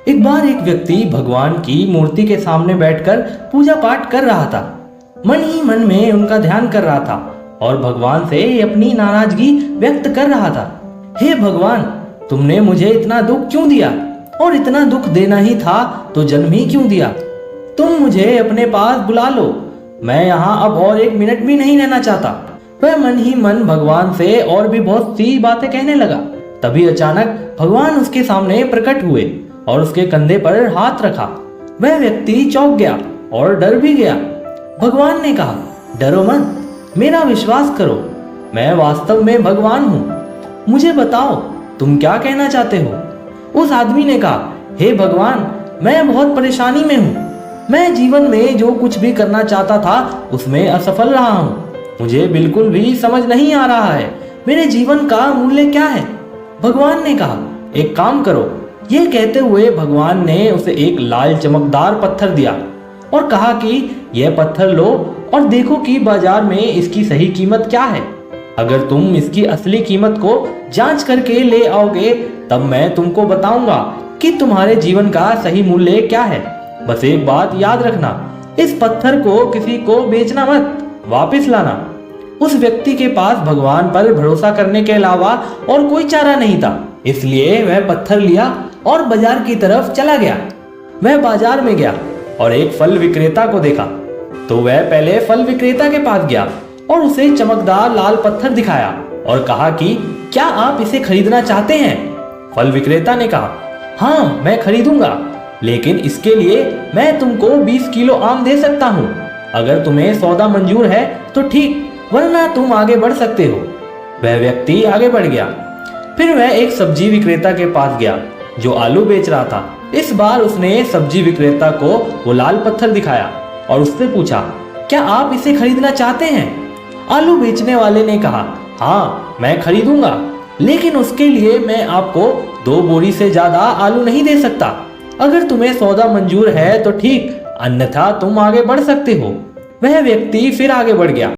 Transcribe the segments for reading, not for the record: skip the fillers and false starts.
एक बार एक व्यक्ति भगवान की मूर्ति के सामने बैठकर पूजा पाठ कर रहा था। मन ही मन में उनका ध्यान कर रहा था और भगवान से अपनी नाराजगी व्यक्त कर रहा था। हे भगवान, तुमने मुझे इतना दुख क्यों दिया? और इतना दुख देना ही था तो जन्म ही क्यों दिया? तुम मुझे अपने पास बुला लो, मैं यहाँ अब और एक मिनट भी नहीं रहना चाहता। वह मन ही मन भगवान से और भी बहुत सी बातें कहने लगा। तभी अचानक भगवान उसके सामने प्रकट हुए और उसके कंधे पर हाथ रखा। वह व्यक्ति चौंक गया और डर भी गया। भगवान ने कहा, डरो मत, मेरा विश्वास करो, मैं वास्तव में भगवान हूँ। मुझे बताओ, तुम क्या कहना चाहते हो? उस आदमी ने कहा, हे भगवान, मैं बहुत परेशानी में हूँ। मैं जीवन में जो कुछ भी करना चाहता था उसमें असफल रहा हूँ। मुझे बिल्कुल भी समझ नहीं आ रहा है मेरे जीवन का मूल्य क्या है। भगवान ने कहा, एक काम करो। यह कहते हुए भगवान ने उसे एक लाल चमकदार पत्थर दिया और कहा कि यह पत्थर लो और देखो कि बाजार में इसकी सही कीमत क्या है। अगर तुम इसकी असली कीमत को जांच करके ले आओगे तब मैं तुमको बताऊंगा कि तुम्हारे जीवन का सही मूल्य क्या है। बस एक बात याद रखना, इस पत्थर को किसी को बेचना मत, वापस लाना। उस व्यक्ति के पास भगवान पर भरोसा करने के अलावा और कोई चारा नहीं था, इसलिए वह पत्थर लिया और बाजार की तरफ चला गया। वह बाजार में गया और एक फल विक्रेता को देखा तो वह पहले फल विक्रेता के पास गया और उसे चमकदार लाल पत्थर दिखाया और कहा कि क्या आप इसे खरीदना चाहते हैं? फल विक्रेता ने कहा, हाँ मैं खरीदूंगा, लेकिन इसके लिए मैं तुमको 20 किलो आम दे सकता हूँ। अगर तुम्हें सौदा मंजूर है तो ठीक, वरना तुम आगे बढ़ सकते हो। वह व्यक्ति आगे बढ़ गया। फिर वह एक सब्जी विक्रेता के पास गया जो आलू बेच रहा था। इस बार उसने सब्जी विक्रेता को वो लाल पत्थर दिखाया और उससे पूछा, क्या आप इसे खरीदना चाहते हैं? आलू बेचने वाले ने कहा, हाँ मैं खरीदूंगा, लेकिन उसके लिए मैं आपको 2 बोरी से ज्यादा आलू नहीं दे सकता। अगर तुम्हें सौदा मंजूर है तो ठीक, अन्यथा तुम आगे बढ़ सकते हो। वह व्यक्ति फिर आगे बढ़ गया।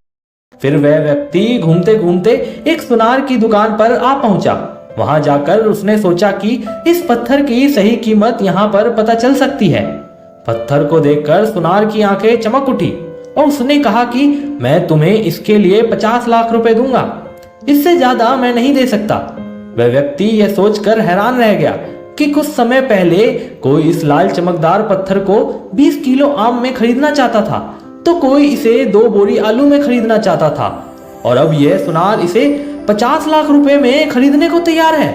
फिर वह व्यक्ति घूमते घूमते एक सुनार की दुकान पर आ पहुंचा। वहां जाकर उसने सोचा कि इस पत्थर की सही कीमत यहाँ पर पता चल सकती है। पत्थर को देखकर सुनार की आंखें चमक उठी और उसने कहा कि मैं तुम्हें इसके लिए 50 लाख रुपए दूंगा, इससे ज्यादा मैं नहीं दे सकता। वह व्यक्ति यह सोचकर हैरान रह गया कि कुछ समय पहले कोई इस लाल चमकदार पत्थर को 20 किलो आम में खरीदना चाहता था तो कोई इसे 2 बोरी आलू में खरीदना चाहता था, और अब यह सुनार इसे 50 लाख रुपए में खरीदने को तैयार है।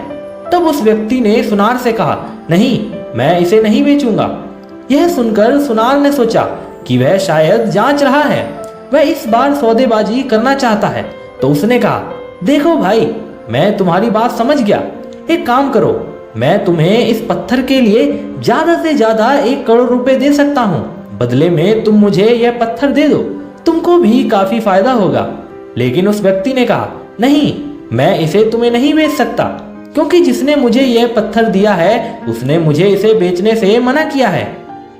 तब उस व्यक्ति ने सुनार से कहा, नहीं, मैं इसे नहीं बेचूंगा। यह सुनकर सुनार ने सोचा कि वह शायद जांच रहा है, वह इस बार सौदेबाजी करना चाहता है। तो उसने कहा, देखो भाई, मैं तुम्हारी बात समझ गया। एक काम करो, मैं तुम्हें इस पत्थर के लिए ज्यादा से ज्यादा 1 करोड़ रुपए दे सकता हूँ। बदले में तुम मुझे यह पत्थर दे दो, तुमको भी काफी फायदा होगा। लेकिन उस व्यक्ति ने कहा, नहीं, मैं इसे तुम्हें नहीं बेच सकता, क्योंकि जिसने मुझे यह पत्थर दिया है उसने मुझे इसे बेचने से मना किया है।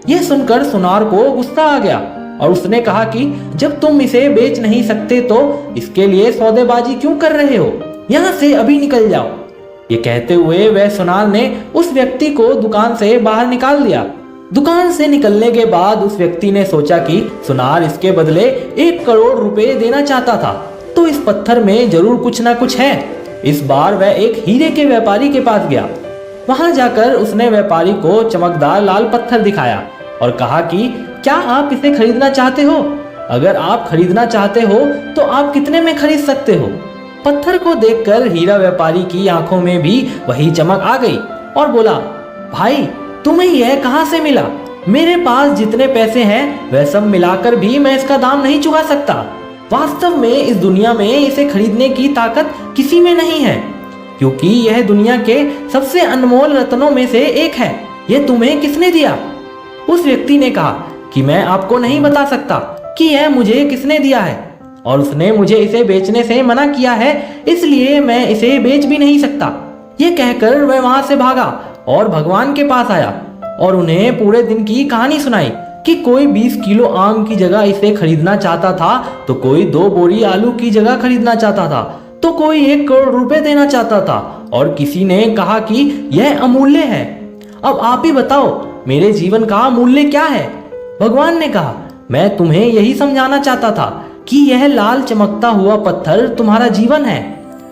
यह सुनकर सुनार को गुस्सा आ गया और उसने कहा कि जब तुम इसे बेच नहीं सकते तो इसके लिए सौदेबाजी क्यों कर रहे हो? यहाँ से अभी निकल जाओ। ये कहते हुए वह सुनार ने उस व्यक्ति को दुकान से बाहर निकाल दिया। दुकान से निकलने के बाद उस व्यक्ति ने सोचा कि सुनार इसके बदले 1 करोड़ रुपए देना चाहता था, तो इस पत्थर में जरूर कुछ ना कुछ है। इस बार वह एक हीरे के व्यापारी के पास गया। वहां जाकर उसने व्यापारी को चमकदार लाल पत्थर दिखाया और कहा कि क्या आप इसे खरीदना चाहते हो? अगर आप खरीदना चाहते हो तो आप कितने में खरीद सकते हो? पत्थर को देखकर हीरा व्यापारी की आंखों में भी वही चमक आ गई और बोला, भाई, तुम्हें यह कहां से मिला? मेरे पास जितने पैसे हैं वह सब मिलाकर भी मैं इसका दाम नहीं चुका सकता। वास्तव में इस दुनिया में इसे खरीदने की ताकत किसी में नहीं है, क्योंकि यह दुनिया के सबसे अनमोल रत्नों में से एक है। यह तुम्हें किसने दिया? उस व्यक्ति ने कहा कि मैं आपको नहीं बता सकता कि यह मुझे किसने दिया है, और उसने मुझे इसे बेचने से मना किया है, इसलिए मैं इसे बेच भी नहीं सकता। यह कहकर वह वहां से भागा और भगवान के पास आया और उन्हें पूरे दिन की कहानी सुनाई कि कोई 20 किलो आम की जगह इसे खरीदना चाहता था, तो कोई 2 बोरी आलू की जगह खरीदना चाहता था, तो कोई 1 करोड़ रुपए देना चाहता था, और किसी ने कहा कि यह अमूल्य है। अब आप ही बताओ मेरे जीवन का मूल्य क्या है। भगवान ने कहा, मैं तुम्हें यही समझाना चाहता था कि यह लाल चमकता हुआ पत्थर तुम्हारा जीवन है।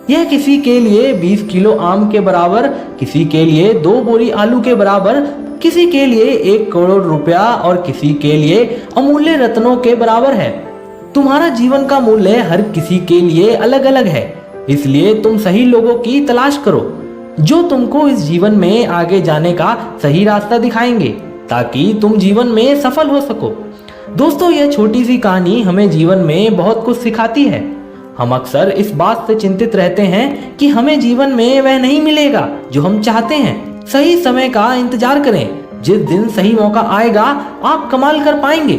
यह किसी के लिए 20 किलो आम के बराबर, किसी के लिए 2 बोरी आलू के बराबर, किसी के लिए 1 करोड़ रुपया और किसी के लिए अमूल्य रत्नों के बराबर है। तुम्हारा जीवन का मूल्य हर किसी के लिए अलग अलग है। इसलिए तुम सही लोगों की तलाश करो जो तुमको इस जीवन में आगे जाने का सही रास्ता दिखाएंगे, ताकि तुम जीवन में सफल हो सको। दोस्तों, यह छोटी सी कहानी हमें जीवन में बहुत कुछ सिखाती है। हम अक्सर इस बात से चिंतित रहते हैं कि हमें जीवन में वह नहीं मिलेगा जो हम चाहते हैं। सही समय का इंतजार करें, जिस दिन सही मौका आएगा आप कमाल कर पाएंगे।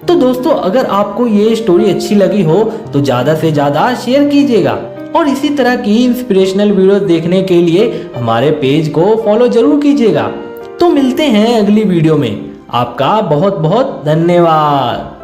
तो दोस्तों, अगर आपको ये स्टोरी अच्छी लगी हो तो ज़्यादा से ज़्यादा शेयर कीजिएगा और इसी तरह की इंस्पिरेशनल वीडियो देखने के लिए हमारे पेज को फॉलो जरूर कीजिएगा। तो मिलते हैं अगली वीडियो में। आपका बहुत बहुत धन्यवाद।